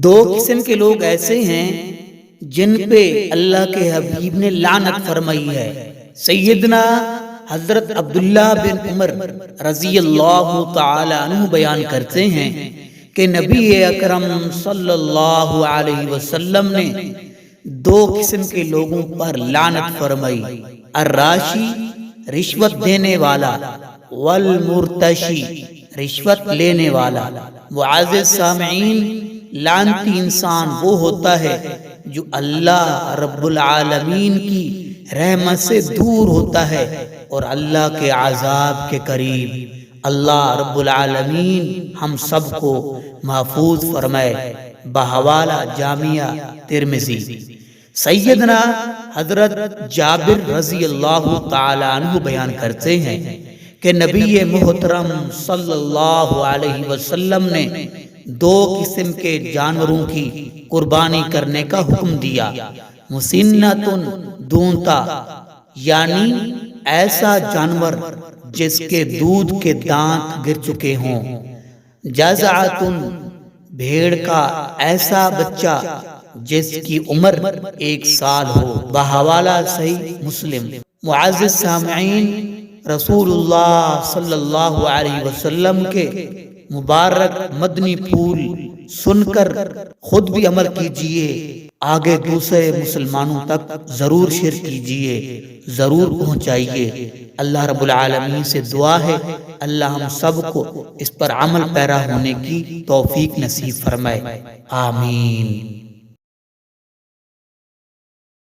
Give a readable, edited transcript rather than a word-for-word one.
دو قسم کے لوگ ایسے ہیں جن پہ اللہ کے حبیب نے لعنت فرمائی ہے۔ سیدنا حضرت عبداللہ بن عمر رضی اللہ تعالی عنہ بیان کرتے ہیں کہ نبی اکرم صلی اللہ علیہ وسلم نے دو قسم کے لوگوں پر لعنت فرمائی، الراشی رشوت دینے والا، والمرتشی رشوت لینے والا۔ معزز سامعین، لعنتی انسان وہ ہوتا ہے جو اللہ رب العالمین کی رحمت سے دور ہوتا ہے اور اللہ کے عذاب کے قریب۔ اللہ رب العالمین ہم سب کو محفوظ فرمائے۔ بحوالہ جامعہ ترمذی۔ سیدنا حضرت جابر رضی اللہ تعالی عنہ بیان کرتے ہیں کہ نبی محترم صلی اللہ علیہ وسلم نے دو قسم کے جانوروں کی قربانی کرنے کا حکم دیا، مسنتن دونتا، یعنی ایسا جانور جس کے دودھ کے دانت گر چکے ہوں، جزعتن بھیڑ کا ایسا بچہ جس کی عمر 1 سال ہو۔ بحوالہ صحیح مسلم۔ معزز سامعین، رسول اللہ صلی اللہ علیہ وسلم کے مبارک مدنی پھول سن کر خود بھی عمل کیجئے، آگے دوسرے مسلمانوں تک ضرور شیئر کیجئے، ضرور پہنچائیے۔ اللہ رب العالمین سے دعا ہے اللہ ہم سب کو اس پر عمل پیرا ہونے کی توفیق نصیب فرمائے، آمین۔